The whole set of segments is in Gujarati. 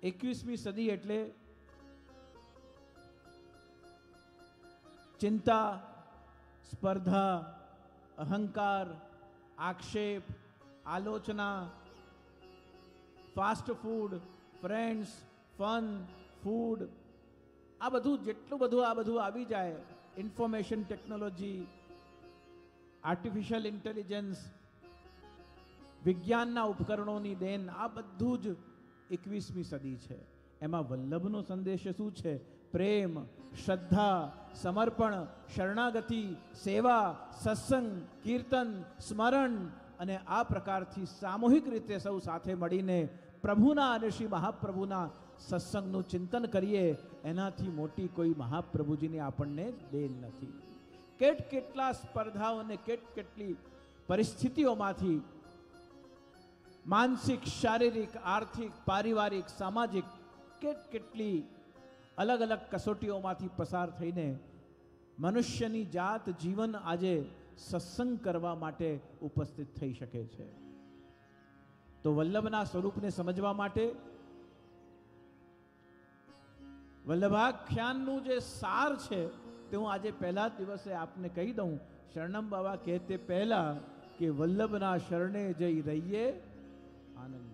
21મી સદી એટલે ચિંતા, સ્પર્ધા, અહંકાર, આક્ષેપ, આલોચના, fast food, friends, fun, food, આ બધું જેટલું બધું આ બધું આવી જાય, ઇન્ફોર્મેશન ટેકનોલોજી, આર્ટિફિશિયલ ઇન્ટેલિજન્સ, વિજ્ઞાનના ઉપકરણોની દેન, આ બધું જ 21મી સદી છે. એમાં વલ્લભનો સંદેશ શું છે? પ્રેમ, શ્રદ્ધા, સમર્પણ, શરણાગતિ, સેવા, સત્સંગ, કીર્તન, સ્મરણ અને આ પ્રકારથી સામૂહિક રીતે સૌ સાથે મળીને પ્રભુના અને શ્રી મહાપ્રભુના સત્સંગનું ચિંતન કરીએ, એનાથી મોટી કોઈ મહાપ્રભુજીની આપણને દેન નથી. કેટલા સ્પર્ધાઓ અને કેટલી પરિસ્થિતિઓમાંથી માનસિક, શારીરિક, આર્થિક, પારિવારિક, સામાજિક કેટલી અલગ અલગ કસોટીઓમાંથી પસાર થઈને મનુષ્યની જાત જીવન આજે સત્સંગ કરવા માટે ઉપસ્થિત થઈ શકે છે. તો વલ્લભના સ્વરૂપને સમજવા માટે વલ્લભાખ્યાનનું જે સાર છે તે હું આજે પહેલા દિવસે આપને કહી દઉં. શરણમ બાબા કહેતે પહેલા કે વલ્લભના શરણે જઈ રહીએ આનંદ.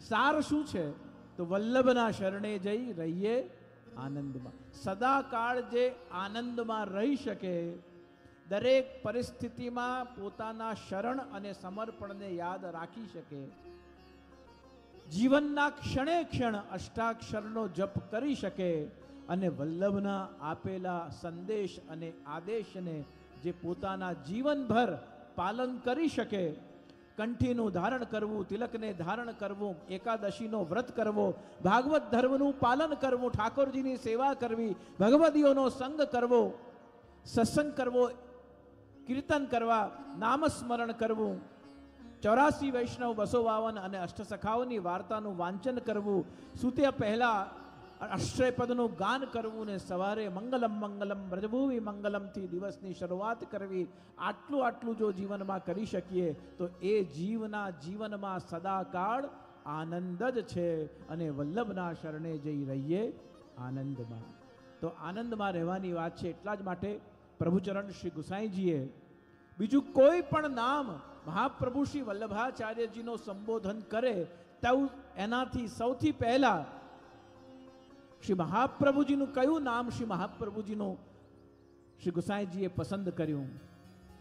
સાર શું છે? તો વલ્લભના શરણે જઈ રહીએ આનંદમાં. સદાકાળ જે આનંદમાં રહી શકે, દરેક પરિસ્થિતિમાં પોતાના શરણ અને સમર્પણને યાદ રાખી શકે, જીવનના ક્ષણે ક્ષણ અષ્ટાક્ષરનો જપ કરી શકે અને વલ્લભના આપેલા સંદેશ અને આદેશને જે પોતાના જીવનભર પાલન કરી શકે, કંઠીનું ધારણ કરવું, તિલકને ધારણ કરવું, એકાદશીનો વ્રત કરવો, ભાગવત ધર્મનું પાલન કરવું, ઠાકોરજીની સેવા કરવી, ભગવદીઓનો સંગ કરવો, સત્સંગ કરવો, કીર્તન કરવા, નામસ્મરણ કરવું, 84 વૈષ્ણવ 252 અને અષ્ટસખાઓની વાર્તાનું વાંચન કરવું, સૂત્યા પહેલા અશ્રયપદનું ગાન કરવું ને સવારે મંગલમ મંગલમ બ્રજભૂમિ મંગલમથી દિવસની શરૂઆત કરવી. આટલું જો જીવનમાં કરી શકીએ તો એ જીવનમાં સદાકાળ આનંદ જ છે. અને વલ્લભના શરણે જઈ રહીએ આનંદમાં. તો આનંદમાં રહેવાની વાત છે. એટલા જ માટે પ્રભુચરણ શ્રી ગુસાઈજીએ બીજું કોઈ પણ નામ મહાપ્રભુ શ્રી વલ્લભાચાર્યજીનો સંબોધન કરે તો એનાથી સૌથી પહેલા શ્રી મહાપ્રભુજીનું કયું નામ શ્રી મહાપ્રભુજીનું શ્રી ગુસાઈજીએ પસંદ કર્યું?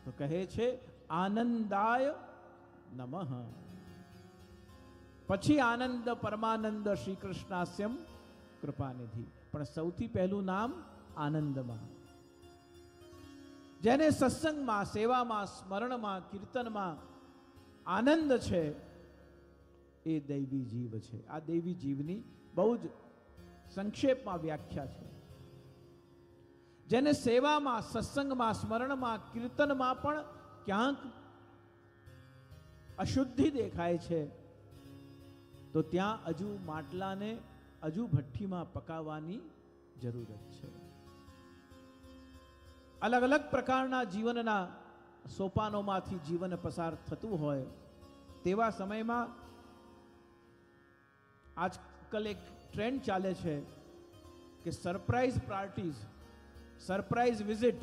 તો કહે છે આનંદાય નમઃ. પછી આનંદ પરમાનંદ શ્રી કૃષ્ણાસ્યમ કૃપાનિધિ. પણ સૌથી પહેલું નામ આનંદમાં. જેને સત્સંગમાં, સેવામાં, સ્મરણમાં, કીર્તનમાં આનંદ છે એ દૈવી જીવ છે. આ દૈવી જીવની બહુ જ સંક્ષેપમાં વ્યાખ્યા છે. જેને સેવામાં, સત્સંગમાં, સ્મરણમાં, કીર્તનમાં પણ ક્યાંક અશુદ્ધિ દેખાય છે તો ત્યાં હજુ માટલાને હજુ ભઠ્ઠીમાં પકાવવાની જરૂરત છે. અલગ અલગ પ્રકારના જીવનના સોપાનોમાંથી જીવન પસાર થતું હોય તેવા સમયમાં આજકાલ એક ટ્રેન્ડ ચાલે છે કે surprise parties, surprise visit,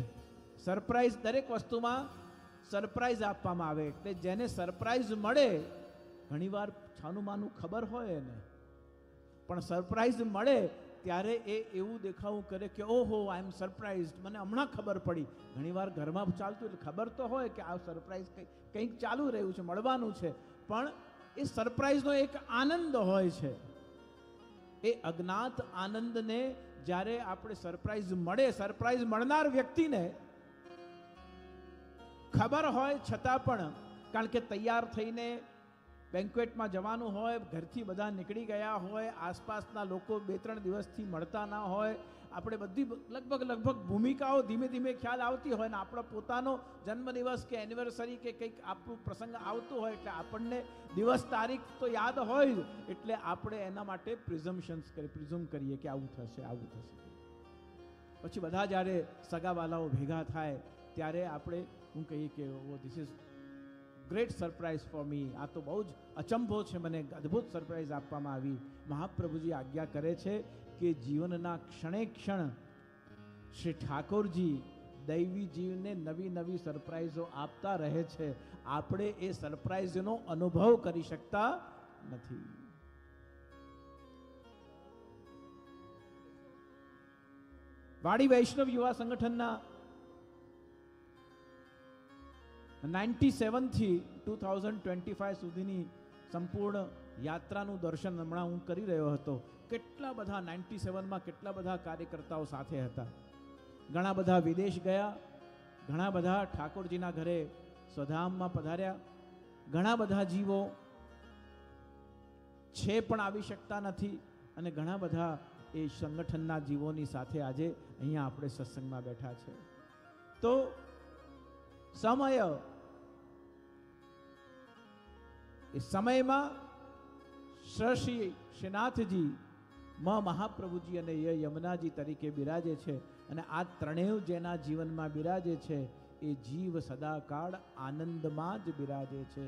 surprise, દરેક વસ્તુમાં સરપ્રાઈઝ આપવામાં આવે. એટલે જેને સરપ્રાઈઝ મળે, ઘણીવાર છાનું માનું ખબર હોય એને, પણ સરપ્રાઈઝ મળે ત્યારે એ એવું દેખાવું કરે કે ઓહો આઈ એમ સરપ્રાઈઝ, મને હમણાં ખબર પડી. ઘણીવાર ઘરમાં ચાલતું એટલે ખબર તો હોય કે આ સરપ્રાઈઝ કંઈક ચાલુ રહ્યું છે, મળવાનું છે, પણ એ સરપ્રાઈઝનો એક આનંદ હોય છે. એ અજ્ઞાત આનંદને જ્યારે આપણે સરપ્રાઈઝ મળે, સરપ્રાઈઝ મળનાર વ્યક્તિને ખબર હોય છતાં પણ, કારણ કે તૈયાર થઈને બેન્ક્વેટમાં જવાનું હોય, ઘરથી બધા નીકળી ગયા હોય, આસપાસના લોકો 2-3 દિવસથી મળતા ના હોય, આપણે બધી લગભગ ભૂમિકાઓ ધીમે ધીમે ખ્યાલ આવતી હોય, ને આપણો પોતાનો જન્મદિવસ કે એનિવર્સરી કે કંઈક આપણું પ્રસંગ આવતું હોય એટલે આપણને દિવસ તારીખ તો યાદ હોય જ, એટલે આપણે એના માટે પ્રિઝ્યુમ કરીએ કે આવું થશે, આવું થશે. પછી બધા જ્યારે સગાવાલાઓ ભેગા થાય ત્યારે આપણે હું કહીએ કે this is great surprise for me. આ તો બહુ જ અચંભો છે, મને અદ્ભુત સરપ્રાઈઝ આપવામાં આવી. મહાપ્રભુજી આજ્ઞા કરે છે કે જીવનના ક્ષણે ક્ષણ શ્રી ઠાકોરજી દૈવી જીવને નવી નવી સરપ્રાઈઝો આપતા રહે છે. આપણે એ સરપ્રાઈઝનો અનુભવ કરી શકતા નથી. વાડી વૈષ્ણવ યુવા સંગઠનના 97 થી 2025 સુધીની સંપૂર્ણ યાત્રાનું દર્શન હમણાં હું કરી રહ્યો હતો. કેટલા બધા 97માં કેટલા બધા કાર્યકર્તાઓ સાથે હતા. ઘણા બધા વિદેશ ગયા, ઘણા બધા ઠાકોરજીના ઘરે સ્વધામમાં પધાર્યા, ઘણા બધા જીવો છે પણ આવી શકતા નથી, અને ઘણા બધા એ સંગઠનના જીવોની સાથે આજે અહીંયા આપણે સત્સંગમાં બેઠા છે. તો સમય, એ સમયમાં શ્રી શ્રીનાથજી મહાપ્રભુજી અને યમુનાજી તરીકે બિરાજે છે. અને આ ત્રણેય જેના જીવનમાં બિરાજે છે એ જીવ સદાકાળ આનંદમાં જ બિરાજે છે.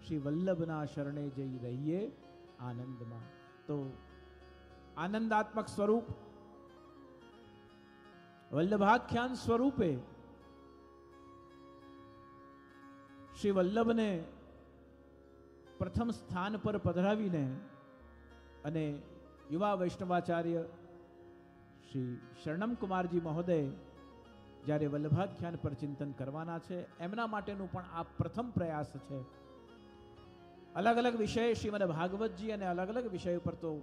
શ્રી વલ્લભના શરણે જઈ રહીએ આનંદમાં. તો આનંદાત્મક સ્વરૂપ, વલ્લભાખ્યાન સ્વરૂપે શ્રી વલ્લભને પ્રથમ સ્થાન પર પધરાવીને અને યુવા વૈષ્ણવાચાર્ય શ્રી શરણમ કુમારજી મહોદય જ્યારે વલ્લભાખ્યાન પર ચિંતન કરવાના છે, એમના માટેનું પણ આ પ્રથમ પ્રયાસ છે. અલગ અલગ વિષય શ્રીમદ ભાગવતજી અને અલગ અલગ વિષય પર તો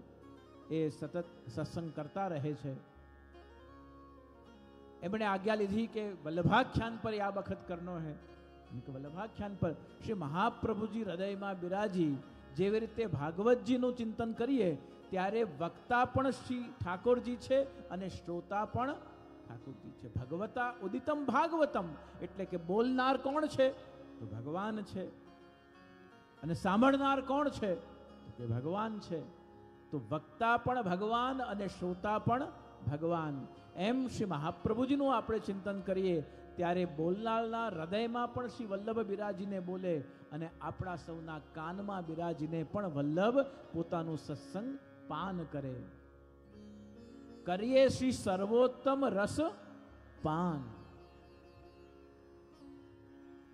એ સતત સત્સંગ કરતા રહે છે. એમણે આજ્ઞા લીધી કે વલ્લભાખ્યાન પર આ વખત કરનો હૈ. વલ્લભાખ્યાન પર શ્રી મહાપ્રભુજી હૃદયમાં બિરાજી જેવી રીતે ભાગવતજીનું ચિંતન કરીએ ત્યારે વક્તા પણ શ્રી ઠાકોરજી છે અને શ્રોતા પણ ઠાકોરજી છે. ભગવતા ઉદિતમ ભાગવતમ, એટલે કે બોલનાર કોણ છે તો ભગવાન છે, અને સાંભળનાર કોણ છે તો કે ભગવાન છે. તો વક્તા પણ ભગવાન અને શ્રોતા પણ ભગવાન. એમ શ્રી મહાપ્રભુજીનું આપણે ચિંતન કરીએ ત્યારે બોલનારના હૃદયમાં પણ શ્રી વલ્લભ બિરાજીને બોલે, અને આપણા સૌના કાનમાં બિરાજીને પણ વલ્લભ પોતાનું સત્સંગ પાન કરે. કરીએ શ્રી સર્વોત્તમ રસ પાન.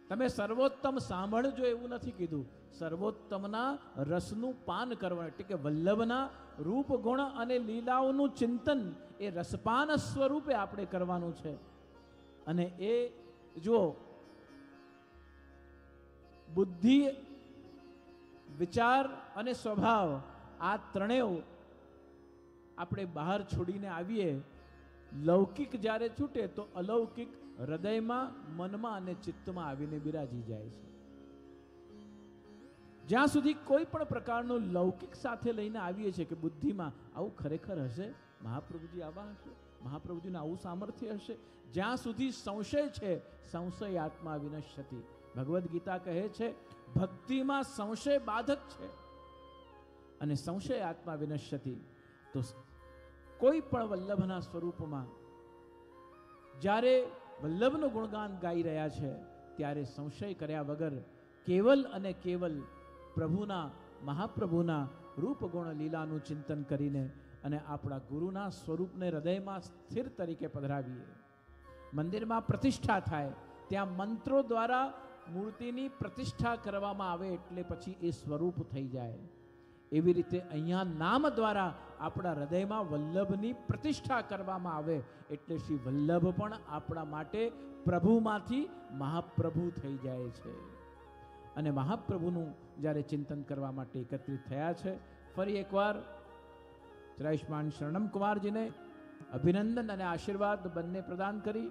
તમે સર્વોત્તમ સાંભળજો એવું નથી કીધું, સર્વોત્તમના રસનું પાન કરવાનું, એટલે કે વલ્લભના રૂપ ગુણ અને લીલાઓનું ચિંતન એ રસપાન સ્વરૂપે આપણે કરવાનું છે. અને એ જો બુદ્ધિ, વિચાર અને સ્વભાવ આ ત્રણેય આપણે બહાર છોડીને આવીએ, લૌકિક જ્યારે છૂટે તો અલૌકિક હૃદયમાં, મનમાં અને ચિત્તમાં આવીને બિરાજી જાય છે. જ્યાં સુધી કોઈ પણ પ્રકારનું લૌકિક સાથે લઈને આવીએ છીએ કે બુદ્ધિમાં આવું ખરેખર હશે, મહાપ્રભુજી આવા હશે, મહાપ્રભુજીનું આવું સામર્થ્ય હશે, જ્યાં સુધી સંશય છે, સંશય આત્મા વિનશ્યતિ. ભગવદ્ ગીતા કહે છે ભક્તિમાં સંશય બાધક છે અને સંશય આત્મા વિનશ્યતિ. તો કોઈ પણ વલ્લભના સ્વરૂપમાં જ્યારે વલ્લભનું ગુણગાન ગાઈ રહ્યા છે ત્યારે સંશય કર્યા વગર કેવલ અને કેવલ પ્રભુના, મહાપ્રભુના રૂપ ગુણ લીલાનું ચિંતન કરીને અને આપણા ગુરુના સ્વરૂપને હૃદયમાં સ્થિર તરીકે પધરાવીએ. મંદિરમાં પ્રતિષ્ઠા થાય, ત્યાં મંત્રો દ્વારા મૂર્તિની પ્રતિષ્ઠા કરવામાં આવે એટલે પછી એ સ્વરૂપ થઈ જાય. એવી રીતે અહીંયા નામ દ્વારા આપણા હૃદયમાં વલ્લભની પ્રતિષ્ઠા કરવામાં આવે એટલે શ્રી વલ્લભ પણ આપણા માટે પ્રભુમાંથી મહાપ્રભુ થઈ જાય છે. અને મહાપ્રભુનું જ્યારે ચિંતન કરવા માટે એકત્રિત થયા છે, ફરી એકવાર ત્રૈષ્માન શરણમ કુમારજીને અભિનંદન અને આશીર્વાદ બંને પ્રદાન કરી,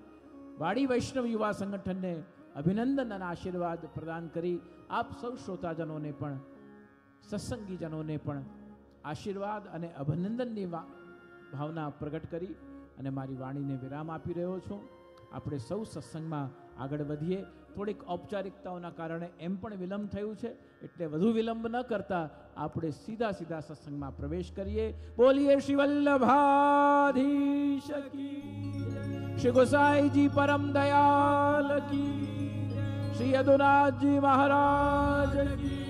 વાડી વૈષ્ણવ યુવા સંગઠનને અભિનંદન અને આશીર્વાદ પ્રદાન કરી, આપ સૌ શ્રોતાજનોને પણ, સત્સંગીજનોને પણ આશીર્વાદ અને અભિનંદનની ભાવના પ્રગટ કરી અને મારી વાણીને વિરામ આપી રહ્યો છું. આપણે સૌ સત્સંગમાં આગળ વધીએ. થોડીક ઔપચારિકતાઓના કારણે એમ પણ વિલંબ થયું છે, એટલે વધુ વિલંબ ન કરતા આપણે સીધા સત્સંગમાં પ્રવેશ કરીએ. બોલીએ શ્રી વલ્લભાધીશ કી, શ્રી ગોસાઈજી પરમ દયાલ કી, શ્રી યદુનાથજી મહારાજ કી